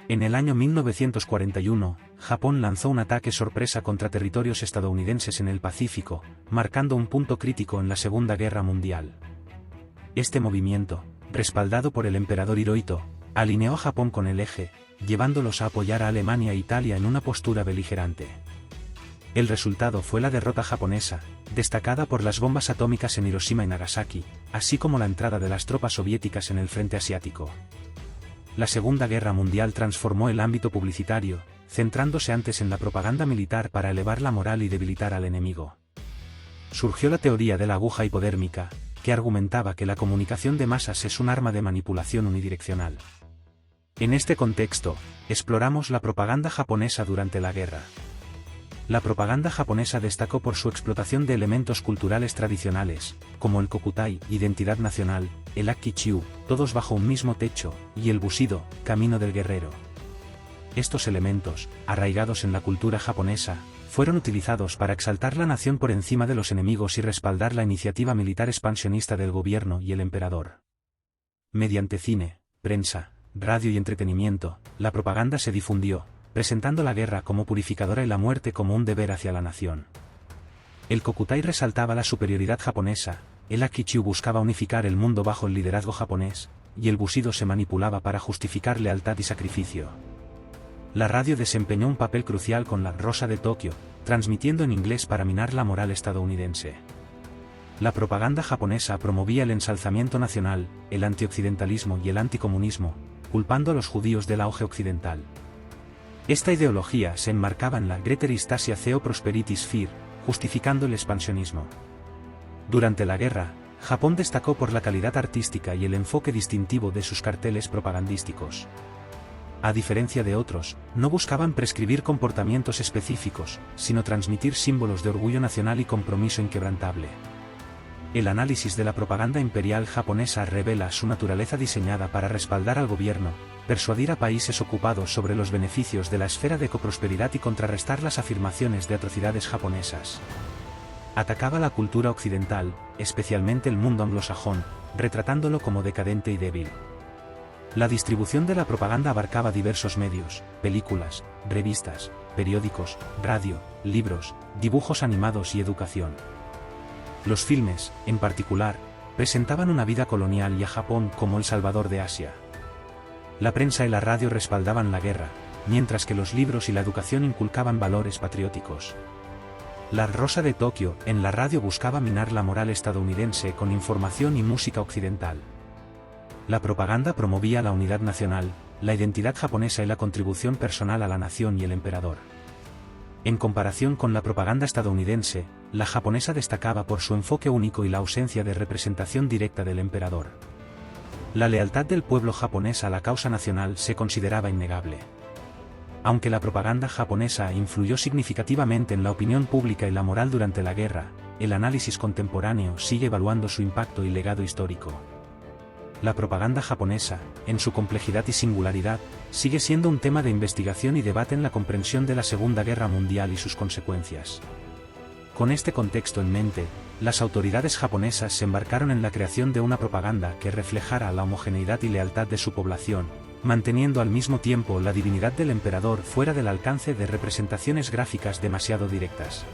En el año 1941, Japón lanzó un ataque sorpresa contra territorios estadounidenses en el Pacífico, marcando un punto crítico en la Segunda Guerra Mundial. Este movimiento, respaldado por el emperador Hirohito, alineó a Japón con el eje, llevándolos a apoyar a Alemania e Italia en una postura beligerante. El resultado fue la derrota japonesa, destacada por las bombas atómicas en Hiroshima y Nagasaki, así como la entrada de las tropas soviéticas en el frente asiático. La Segunda Guerra Mundial transformó el ámbito publicitario, centrándose antes en la propaganda militar para elevar la moral y debilitar al enemigo. Surgió la teoría de la aguja hipodérmica, que argumentaba que la comunicación de masas es un arma de manipulación unidireccional. En este contexto, exploramos la propaganda japonesa durante la guerra. La propaganda japonesa destacó por su explotación de elementos culturales tradicionales, como el kokutai, identidad nacional, el akki-chiu, todos bajo un mismo techo, y el bushido, camino del guerrero. Estos elementos, arraigados en la cultura japonesa, fueron utilizados para exaltar la nación por encima de los enemigos y respaldar la iniciativa militar expansionista del gobierno y el emperador. Mediante cine, prensa, radio y entretenimiento, la propaganda se difundió, presentando la guerra como purificadora y la muerte como un deber hacia la nación. El kokutai resaltaba la superioridad japonesa, el akki-chiu buscaba unificar el mundo bajo el liderazgo japonés, y el bushido se manipulaba para justificar lealtad y sacrificio. La radio desempeñó un papel crucial con La Rosa de Tokio, transmitiendo en inglés para minar la moral estadounidense. La propaganda japonesa promovía el ensalzamiento nacional, el antioccidentalismo y el anticomunismo, culpando a los judíos del auge occidental. Esta ideología se enmarcaba en la Greater Asia Prosperity Sphere, justificando el expansionismo. Durante la guerra, Japón destacó por la calidad artística y el enfoque distintivo de sus carteles propagandísticos. A diferencia de otros, no buscaban prescribir comportamientos específicos, sino transmitir símbolos de orgullo nacional y compromiso inquebrantable. El análisis de la propaganda imperial japonesa revela su naturaleza diseñada para respaldar al gobierno, persuadir a países ocupados sobre los beneficios de la esfera de coprosperidad y contrarrestar las afirmaciones de atrocidades japonesas. Atacaba la cultura occidental, especialmente el mundo anglosajón, retratándolo como decadente y débil. La distribución de la propaganda abarcaba diversos medios, películas, revistas, periódicos, radio, libros, dibujos animados y educación. Los filmes, en particular, presentaban una vida colonial y a Japón como el salvador de Asia. La prensa y la radio respaldaban la guerra, mientras que los libros y la educación inculcaban valores patrióticos. La Rosa de Tokio, en la radio buscaba minar la moral estadounidense con información y música occidental. La propaganda promovía la unidad nacional, la identidad japonesa y la contribución personal a la nación y el emperador. En comparación con la propaganda estadounidense, la japonesa destacaba por su enfoque único y la ausencia de representación directa del emperador. La lealtad del pueblo japonés a la causa nacional se consideraba innegable. Aunque la propaganda japonesa influyó significativamente en la opinión pública y la moral durante la guerra, el análisis contemporáneo sigue evaluando su impacto y legado histórico. La propaganda japonesa, en su complejidad y singularidad, sigue siendo un tema de investigación y debate en la comprensión de la Segunda Guerra Mundial y sus consecuencias. Con este contexto en mente, las autoridades japonesas se embarcaron en la creación de una propaganda que reflejara la homogeneidad y lealtad de su población, manteniendo al mismo tiempo la divinidad del emperador fuera del alcance de representaciones gráficas demasiado directas.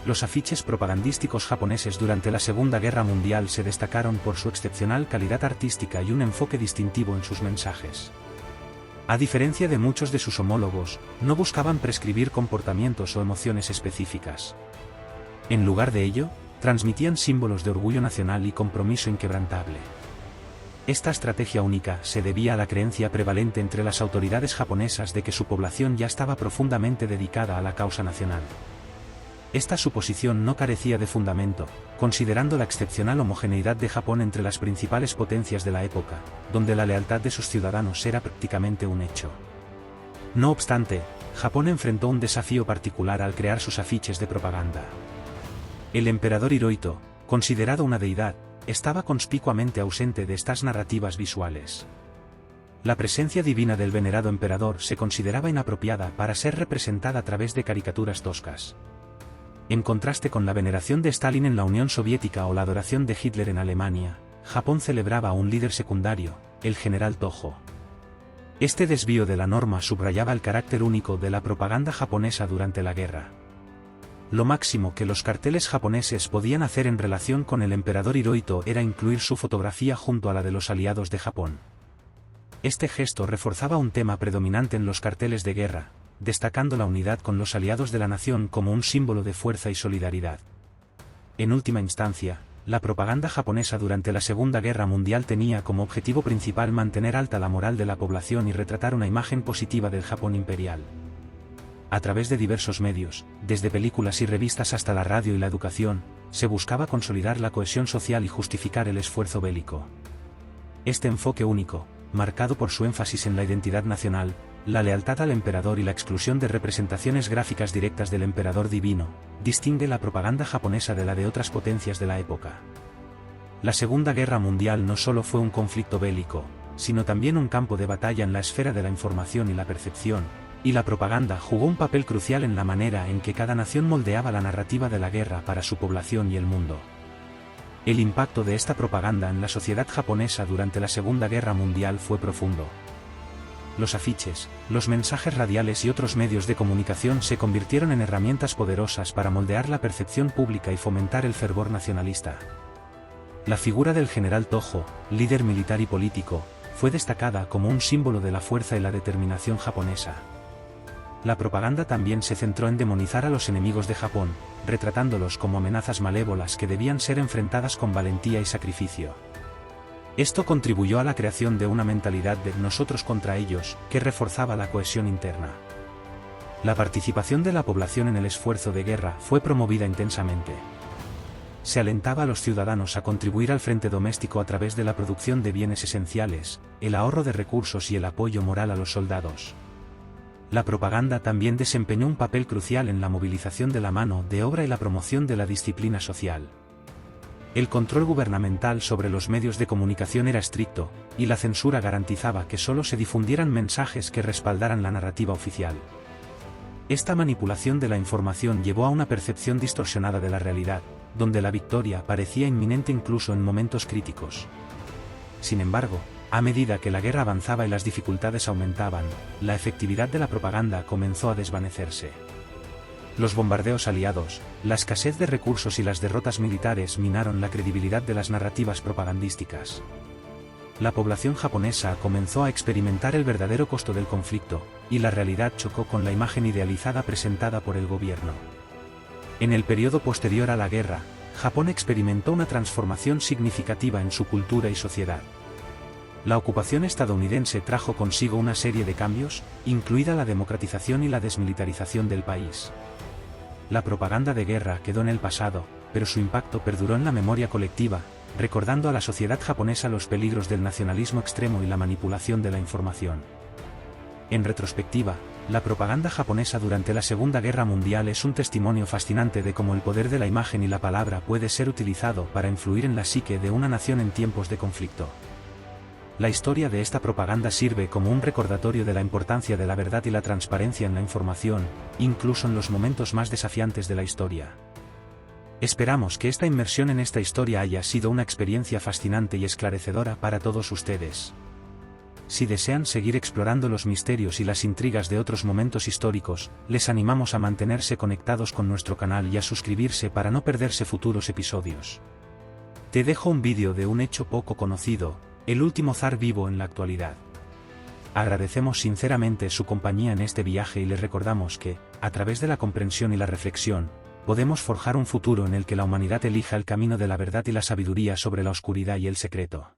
Los afiches propagandísticos japoneses durante la Segunda Guerra Mundial se destacaron por su excepcional calidad artística y un enfoque distintivo en sus mensajes. A diferencia de muchos de sus homólogos, no buscaban prescribir comportamientos o emociones específicas. En lugar de ello, transmitían símbolos de orgullo nacional y compromiso inquebrantable. Esta estrategia única se debía a la creencia prevalente entre las autoridades japonesas de que su población ya estaba profundamente dedicada a la causa nacional. Esta suposición no carecía de fundamento, considerando la excepcional homogeneidad de Japón entre las principales potencias de la época, donde la lealtad de sus ciudadanos era prácticamente un hecho. No obstante, Japón enfrentó un desafío particular al crear sus afiches de propaganda. El emperador Hirohito, considerado una deidad, estaba conspicuamente ausente de estas narrativas visuales. La presencia divina del venerado emperador se consideraba inapropiada para ser representada a través de caricaturas toscas. En contraste con la veneración de Stalin en la Unión Soviética o la adoración de Hitler en Alemania, Japón celebraba a un líder secundario, el general Tojo. Este desvío de la norma subrayaba el carácter único de la propaganda japonesa durante la guerra. Lo máximo que los carteles japoneses podían hacer en relación con el emperador Hirohito era incluir su fotografía junto a la de los aliados de Japón. Este gesto reforzaba un tema predominante en los carteles de guerra, destacando la unidad con los aliados de la nación como un símbolo de fuerza y solidaridad. En última instancia, la propaganda japonesa durante la Segunda Guerra Mundial tenía como objetivo principal mantener alta la moral de la población y retratar una imagen positiva del Japón imperial. A través de diversos medios, desde películas y revistas hasta la radio y la educación, se buscaba consolidar la cohesión social y justificar el esfuerzo bélico. Este enfoque único, marcado por su énfasis en la identidad nacional, la lealtad al emperador y la exclusión de representaciones gráficas directas del emperador divino, distingue la propaganda japonesa de la de otras potencias de la época. La Segunda Guerra Mundial no solo fue un conflicto bélico, sino también un campo de batalla en la esfera de la información y la percepción, y la propaganda jugó un papel crucial en la manera en que cada nación moldeaba la narrativa de la guerra para su población y el mundo. El impacto de esta propaganda en la sociedad japonesa durante la Segunda Guerra Mundial fue profundo. Los afiches, los mensajes radiales y otros medios de comunicación se convirtieron en herramientas poderosas para moldear la percepción pública y fomentar el fervor nacionalista. La figura del general Tojo, líder militar y político, fue destacada como un símbolo de la fuerza y la determinación japonesa. La propaganda también se centró en demonizar a los enemigos de Japón, retratándolos como amenazas malévolas que debían ser enfrentadas con valentía y sacrificio. Esto contribuyó a la creación de una mentalidad de nosotros contra ellos, que reforzaba la cohesión interna. La participación de la población en el esfuerzo de guerra fue promovida intensamente. Se alentaba a los ciudadanos a contribuir al frente doméstico a través de la producción de bienes esenciales, el ahorro de recursos y el apoyo moral a los soldados. La propaganda también desempeñó un papel crucial en la movilización de la mano de obra y la promoción de la disciplina social. El control gubernamental sobre los medios de comunicación era estricto, y la censura garantizaba que solo se difundieran mensajes que respaldaran la narrativa oficial. Esta manipulación de la información llevó a una percepción distorsionada de la realidad, donde la victoria parecía inminente incluso en momentos críticos. Sin embargo, a medida que la guerra avanzaba y las dificultades aumentaban, la efectividad de la propaganda comenzó a desvanecerse. Los bombardeos aliados, la escasez de recursos y las derrotas militares minaron la credibilidad de las narrativas propagandísticas. La población japonesa comenzó a experimentar el verdadero costo del conflicto, y la realidad chocó con la imagen idealizada presentada por el gobierno. En el periodo posterior a la guerra, Japón experimentó una transformación significativa en su cultura y sociedad. La ocupación estadounidense trajo consigo una serie de cambios, incluida la democratización y la desmilitarización del país. La propaganda de guerra quedó en el pasado, pero su impacto perduró en la memoria colectiva, recordando a la sociedad japonesa los peligros del nacionalismo extremo y la manipulación de la información. En retrospectiva, la propaganda japonesa durante la Segunda Guerra Mundial es un testimonio fascinante de cómo el poder de la imagen y la palabra puede ser utilizado para influir en la psique de una nación en tiempos de conflicto. La historia de esta propaganda sirve como un recordatorio de la importancia de la verdad y la transparencia en la información, incluso en los momentos más desafiantes de la historia. Esperamos que esta inmersión en esta historia haya sido una experiencia fascinante y esclarecedora para todos ustedes. Si desean seguir explorando los misterios y las intrigas de otros momentos históricos, les animamos a mantenerse conectados con nuestro canal y a suscribirse para no perderse futuros episodios. Te dejo un vídeo de un hecho poco conocido, el último zar vivo en la actualidad. Agradecemos sinceramente su compañía en este viaje y les recordamos que, a través de la comprensión y la reflexión, podemos forjar un futuro en el que la humanidad elija el camino de la verdad y la sabiduría sobre la oscuridad y el secreto.